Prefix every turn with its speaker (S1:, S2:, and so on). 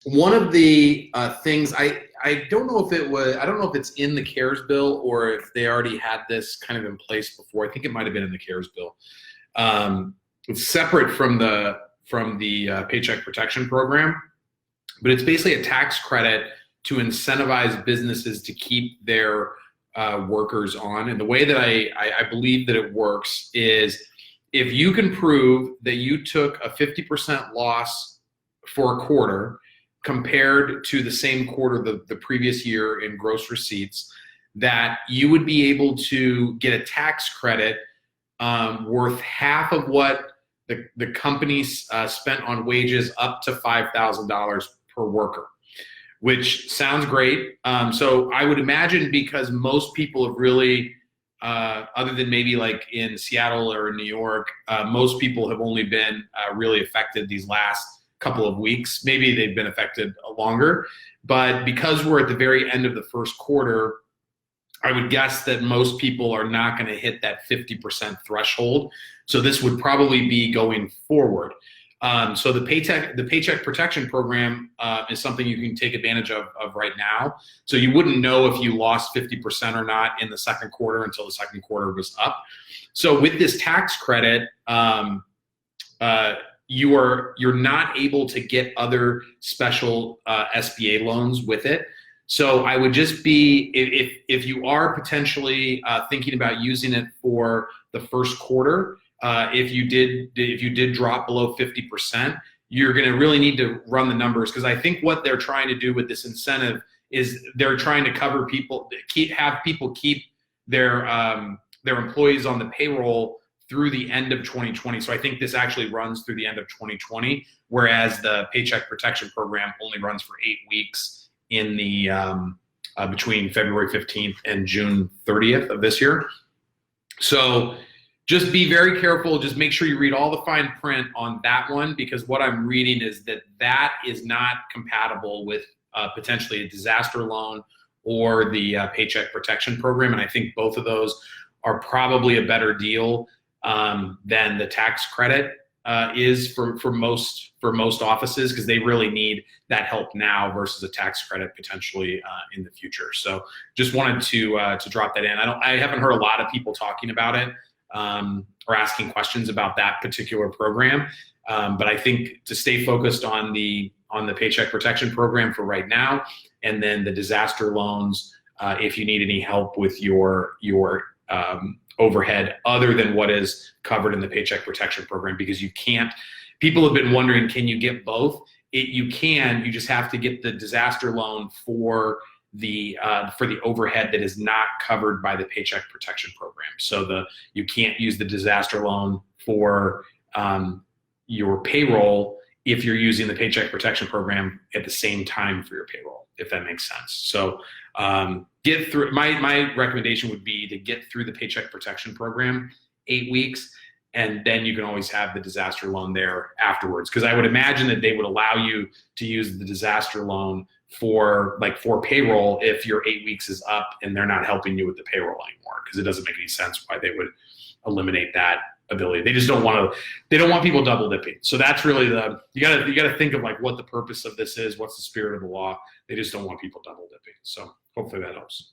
S1: One of the things I don't know if I don't know if it's in the CARES bill or if they already had this kind of in place before. I think it might have been in the CARES bill. It's separate from the Paycheck Protection Program, but it's basically a tax credit to incentivize businesses to keep their workers on. And the way that I believe that it works is if you can prove that you took a 50% loss for a quarter compared to the same quarter the previous year in gross receipts, that you would be able to get a tax credit worth half of what the companies spent on wages up to $5,000 per worker, which sounds great. So I would imagine because most people have really, other than maybe like in Seattle or New York, most people have only been really affected these last couple of weeks. Maybe they've been affected longer, but because we're at the very end of the first quarter, I would guess that most people are not going to hit that 50% threshold. So this would probably be going forward. So the Paycheck Protection Program is something you can take advantage of right now. So you wouldn't know if you lost 50% or not in the second quarter until the second quarter was up. So with this tax credit, you're not able to get other special SBA loans with it. So I would just be, if you are potentially thinking about using it for the first quarter, if you did drop below 50%, you're going to really need to run the numbers, because I think what they're trying to do with this incentive is they're trying to cover people, have people keep their employees on the payroll through the end of 2020. So I think this actually runs through the end of 2020, whereas the Paycheck Protection Program only runs for 8 weeks in the between February 15th and June 30th of this year. So just be very careful. Just make sure you read all the fine print on that one, because what I'm reading is that is not compatible with potentially a disaster loan or the Paycheck Protection Program. And I think both of those are probably a better deal than the tax credit is for most offices, because they really need that help now versus a tax credit potentially in the future. So just wanted to drop that in. I haven't heard a lot of people talking about it or asking questions about that particular program, but I think to stay focused on the Paycheck Protection Program for right now, and then the disaster loans if you need any help with your overhead other than what is covered in the Paycheck Protection Program, because you can't. People have been wondering, can you get both? You can. You just have to get the disaster loan for the overhead that is not covered by the Paycheck Protection Program. So you can't use the disaster loan for your payroll if you're using the Paycheck Protection Program at the same time for your payroll, if that makes sense. So get through. My recommendation would be to get through the Paycheck Protection Program 8 weeks, and then you can always have the disaster loan there afterwards. Because I would imagine that they would allow you to use the disaster loan for payroll if your 8 weeks is up and they're not helping you with the payroll anymore, because it doesn't make any sense why they would eliminate that ability. They just don't want to. They don't want people double dipping. So that's really you got to think of like what the purpose of this is. What's the spirit of the law? They just don't want people double dipping. So hopefully that helps.